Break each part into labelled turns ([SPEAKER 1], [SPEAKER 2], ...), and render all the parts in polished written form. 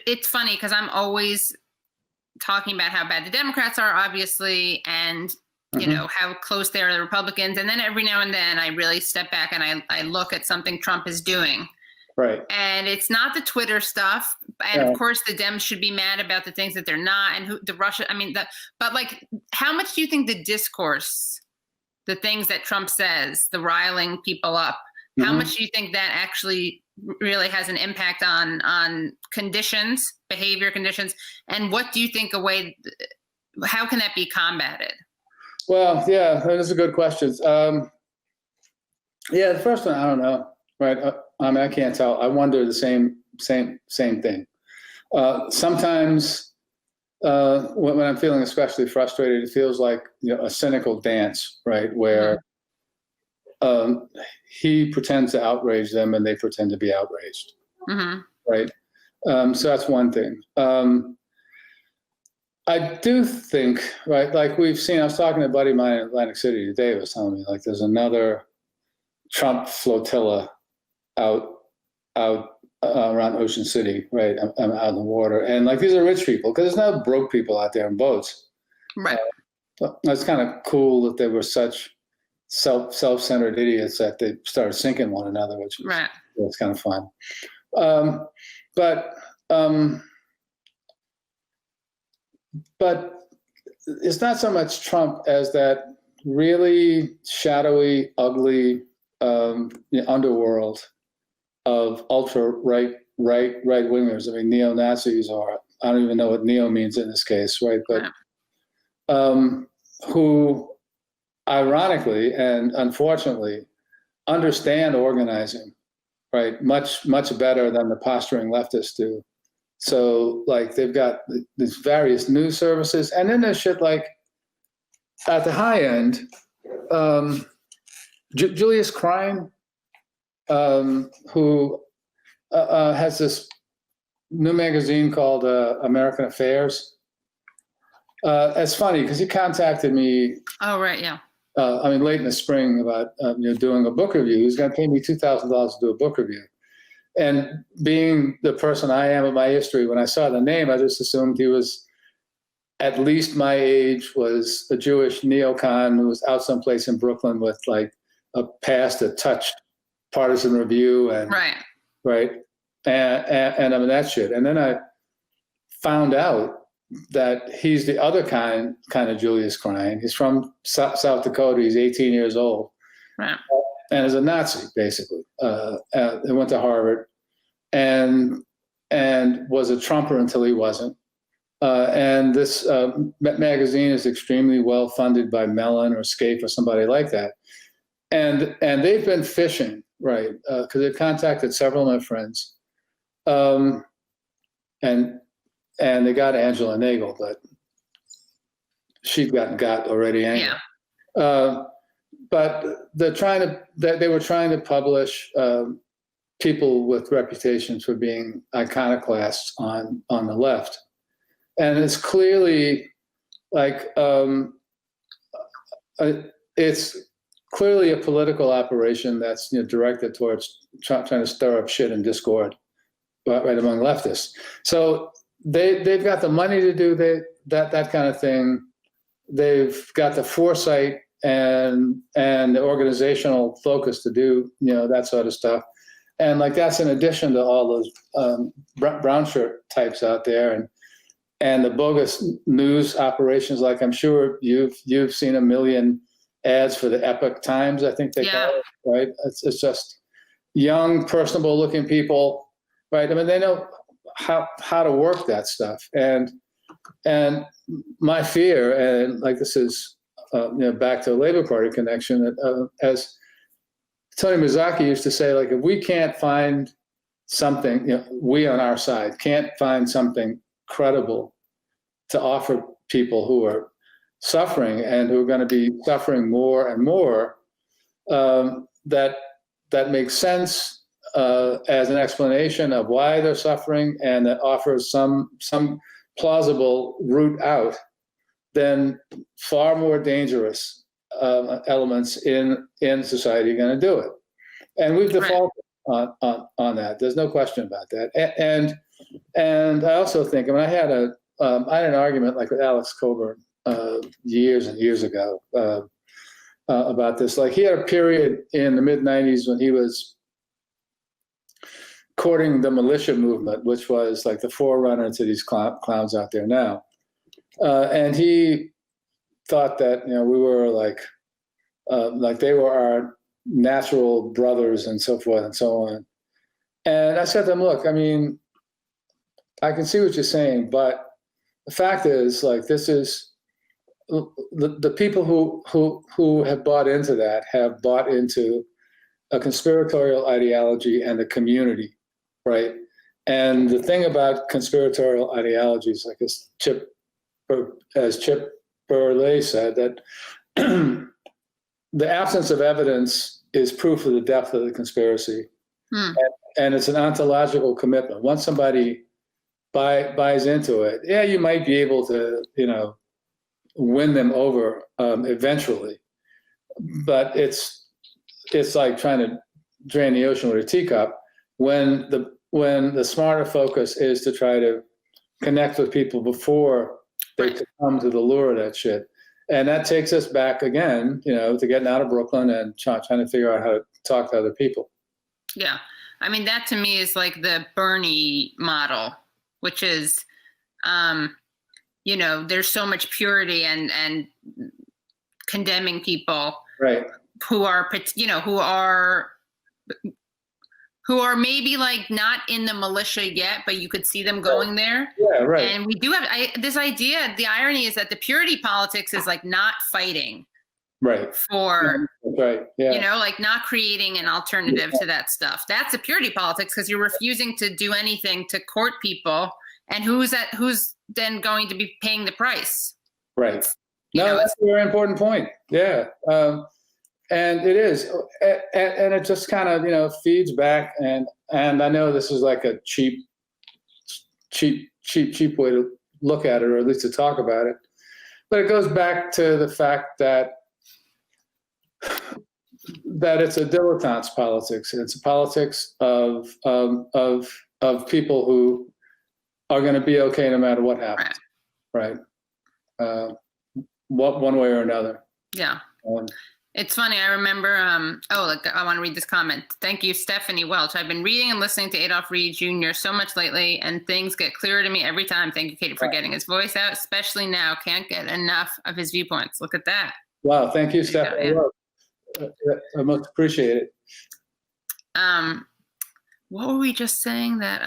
[SPEAKER 1] it's funny because I'm always talking about how bad the Democrats are, obviously, and you know how close they are to the Republicans. And then every now and then I really step back and I look at something Trump is doing.
[SPEAKER 2] Right.
[SPEAKER 1] And it's not the Twitter stuff. And of course the Dems should be mad about the things that they're not, and who the Russia, I mean, but like, how much do you think the discourse, the things that Trump says, the riling people up, how much do you think that actually really has an impact on conditions, behavior conditions? And what do you think how can that be combated?
[SPEAKER 2] Well, yeah, those are good questions. Yeah, the first one, I don't know, right? I mean, I can't tell. I wonder the same thing. Sometimes when I'm feeling especially frustrated, it feels like, you know, a cynical dance, right? Where he pretends to outrage them and they pretend to be outraged, right? So that's one thing. I do think, right, like we've seen, I was talking to a buddy of mine in Atlantic City today, was telling me like there's another Trump flotilla out around Ocean City, right, out in the water. And like, these are rich people, because there's no broke people out there in boats.
[SPEAKER 1] Right.
[SPEAKER 2] That's kind of cool that they were such self-centered idiots that they started sinking one another, which was kind of fun. But it's not so much Trump as that really shadowy, ugly underworld of ultra right wingers. I mean, neo-Nazis, or I don't even know what neo means in this case, right? But who, ironically and unfortunately, understand organizing, right, much better than the posturing leftists do. So, like, they've got these various news services, and then there's shit like, at the high end, Julius Krein, who has this new magazine called American Affairs. It's funny because he contacted me.
[SPEAKER 1] Oh, right, yeah.
[SPEAKER 2] I mean, late in the spring about doing a book review. He's going to pay me $2,000 to do a book review. And being the person I am in my history, when I saw the name, I just assumed he was at least my age, was a Jewish neocon who was out someplace in Brooklyn with like a past that touched partisan review and and I mean that shit. And then I found out that he's the other kind of Julius Krein. He's from South Dakota. He's 18 years old.
[SPEAKER 1] Right.
[SPEAKER 2] And is a Nazi, basically. He went to Harvard and was a Trumper until he wasn't. And this magazine is extremely well funded by Mellon or Scape or somebody like that. And they've been fishing, right? Because they've contacted several of my friends. And they got Angela Nagel, but she'd got already angry. Yeah. But they were trying to publish people with reputations for being iconoclasts on the left. And it's clearly like, it's clearly a political operation that's directed towards trying to stir up shit and discord right among leftists. So they've got the money to do that kind of thing. They've got the foresight and the organizational focus to do that sort of stuff, and like that's in addition to all those brown shirt types out there and the bogus news operations. Like I'm sure you've seen a million ads for the Epoch Times, I think they call it, right? It's just young, personable looking people, right? I mean, they know how to work that stuff, and my fear, and like this is. Back to the Labor Party connection, as Tony Mazzocchi used to say, like if we can't find something, we on our side can't find something credible to offer people who are suffering and who are going to be suffering more and more, that makes sense as an explanation of why they're suffering and that offers some plausible route out, then far more dangerous elements in society are going to do it. And we've defaulted. on that. There's no question about that. And I also think, I mean, I had an argument like with Alex Coburn years and years ago about this. Like, he had a period in the mid-90s when he was courting the militia movement, which was like the forerunner to these clowns out there now. And he thought that, you know, we were like they were our natural brothers and so forth and so on. And I said to him, look, I mean, I can see what you're saying, but the fact is, like, this is the people who have bought into that have bought into a conspiratorial ideology and a community, right? And the thing about conspiratorial ideologies, like as Chip Burley said, that the absence of evidence is proof of the depth of the conspiracy. And it's an ontological commitment. Once somebody buys into it, yeah, you might be able to, you know, win them over eventually, but it's like trying to drain the ocean with a teacup. When the smarter focus is to try to connect with people before they come to the lure of that shit. And that takes us back again, you know, to getting out of Brooklyn and trying to figure out how to talk to other people.
[SPEAKER 1] Yeah. I mean, that to me is like the Bernie model, which is, you know, there's so much purity and condemning people,
[SPEAKER 2] right,
[SPEAKER 1] who are, you know, who are maybe like not in the militia yet, but you could see them going there.
[SPEAKER 2] Yeah, right.
[SPEAKER 1] And we do have this idea. The irony is that the purity politics is like not fighting,
[SPEAKER 2] right,
[SPEAKER 1] for,
[SPEAKER 2] right, yeah,
[SPEAKER 1] you know, like not creating an alternative to that stuff. That's the purity politics, because you're refusing to do anything to court people. And who's then going to be paying the price? Right.
[SPEAKER 2] No, that's a very important point. Yeah. And it is. And it just kind of, you know, feeds back. And I know this is like a cheap way to look at it, or at least to talk about it. But it goes back to the fact that it's a dilettante's politics. It's a politics of people who are going to be okay no matter what happens, right? One way or another.
[SPEAKER 1] Yeah. It's funny. I remember, look, I want to read this comment. Thank you, Stephanie Welch. I've been reading and listening to Adolph Reed Jr. so much lately, and things get clearer to me every time. Thank you, Katie, for getting his voice out, especially now. Can't get enough of his viewpoints. Look at that.
[SPEAKER 2] Wow. Thank you, Stephanie. I most appreciate it.
[SPEAKER 1] What were we just saying that,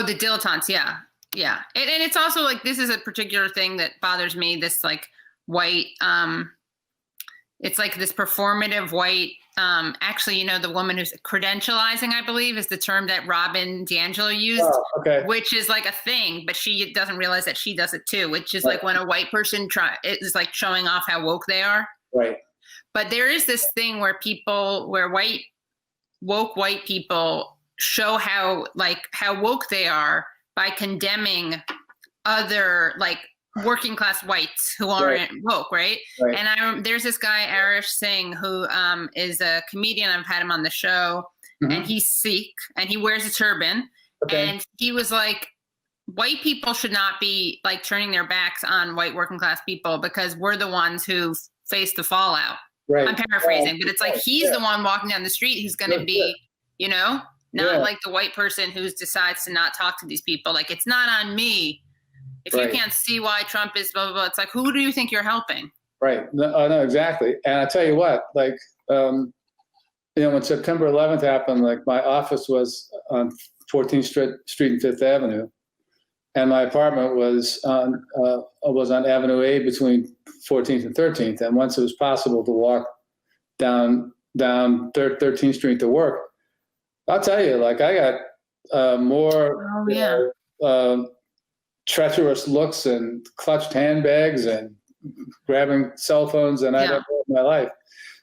[SPEAKER 1] the dilettantes. Yeah. Yeah. And it's also like, this is a particular thing that bothers me, this like white, it's like this performative white, actually, you know, the woman who's credentializing, I believe, is the term that Robin DiAngelo used, which is like a thing, but she doesn't realize that she does it too, which is like when a white person is like showing off how woke they are.
[SPEAKER 2] Right.
[SPEAKER 1] But there is this thing where woke white people show how woke they are by condemning other like working class whites who aren't woke, right? And there's this guy, Arish Singh, who is a comedian. I've had him on the show, and he's Sikh, and he wears a turban. And he was like, white people should not be like turning their backs on white working class people, because we're the ones who face the fallout. Right. I'm paraphrasing, but it's like he's the one walking down the street who's going to be, you know, not like the white person who decides to not talk to these people. Like, it's not on me. If you can't see why Trump is blah, blah, blah, it's like, who do you think you're helping? Right.
[SPEAKER 2] No, exactly. And I tell you what, like, you know, when September 11th happened, like my office was on 14th Street and 5th Avenue. And my apartment was on Avenue A between 14th and 13th. And once it was possible to walk down 13th Street to work, I'll tell you, like, I got more treacherous looks and clutched handbags and grabbing cell phones than I've ever in my life.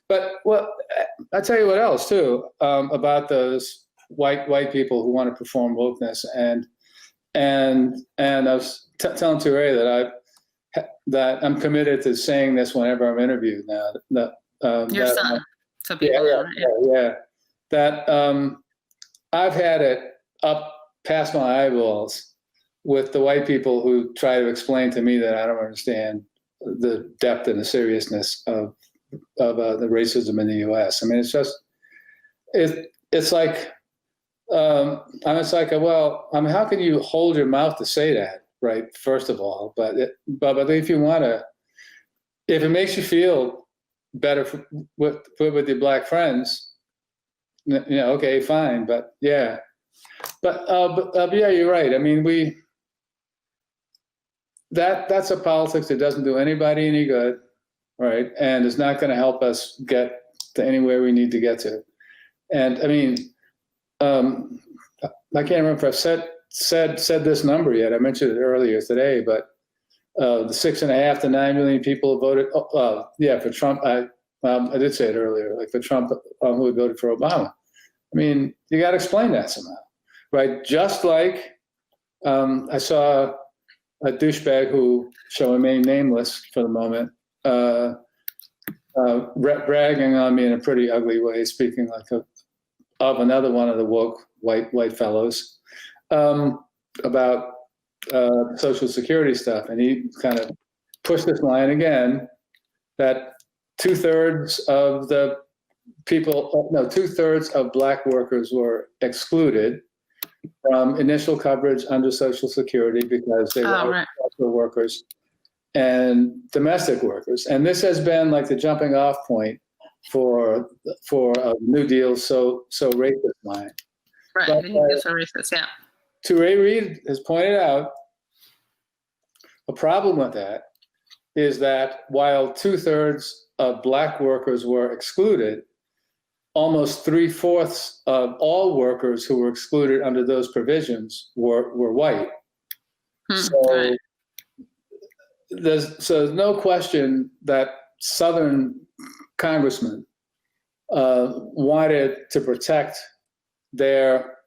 [SPEAKER 2] But I'll tell you what else too, about those white people who want to perform wokeness. And I was telling Ture that I'm committed to saying this whenever I'm interviewed now.
[SPEAKER 1] Your son. So people
[SPEAKER 2] that I've had it up past my eyeballs with the white people who try to explain to me that I don't understand the depth and the seriousness of the racism in the U.S. I mean, it's just it's like well, I mean, how can you hold your mouth to say that, right? First of all, but if you want to, if it makes you feel better with your black friends, okay, fine. But yeah, yeah, you're right. I mean, that's a politics that doesn't do anybody any good, right? And it's not going to help us get to anywhere we need to get to. And I mean, I can't remember if I've said this number yet. I mentioned it earlier today, but the 6.5 to 9 million people voted. For Trump. I did say it earlier, like for Trump, who voted for Obama. I mean, you got to explain that somehow, right? Just like I saw a douchebag who shall remain nameless for the moment, bragging on me in a pretty ugly way, speaking like of another one of the woke white fellows about Social Security stuff, and he kind of pushed this line again that 2/3 of the people, 2/3 of black workers were excluded from initial coverage under Social Security because they were agricultural workers and domestic workers. And this has been like the jumping off point for a New Deal so racist line.
[SPEAKER 1] Right,
[SPEAKER 2] but,
[SPEAKER 1] so racist, yeah.
[SPEAKER 2] Ray Reid has pointed out a problem with that is that while 2/3 of black workers were excluded, almost 3/4 of all workers who were excluded under those provisions were white. So there's no question that Southern congressmen wanted to protect their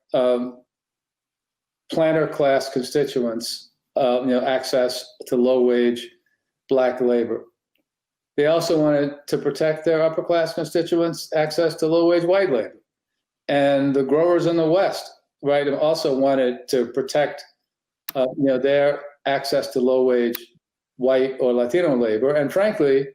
[SPEAKER 2] planter class constituents, access to low-wage black labor. They also wanted to protect their upper class constituents' access to low-wage white labor. And the growers in the West, right, also wanted to protect, their access to low-wage white or Latino labor. And frankly,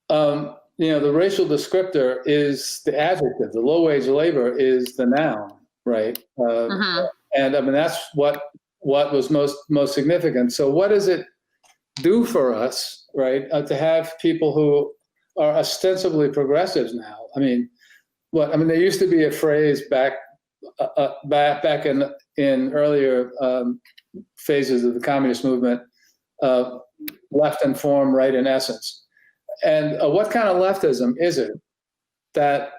[SPEAKER 2] the racial descriptor is the adjective. The low-wage labor is the noun, right? And I mean, that's what was most significant. So what does it do for us, right, to have people who are ostensibly progressives now? I mean, there used to be a phrase back in earlier phases of the communist movement, left in form, right in essence. And what kind of leftism is it that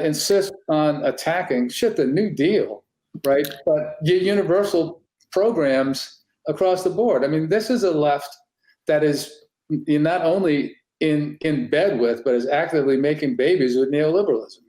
[SPEAKER 2] insists on attacking the New Deal, right? But universal programs across the board. I mean, this is a left that is not only in bed with, but is actively making babies with neoliberalism.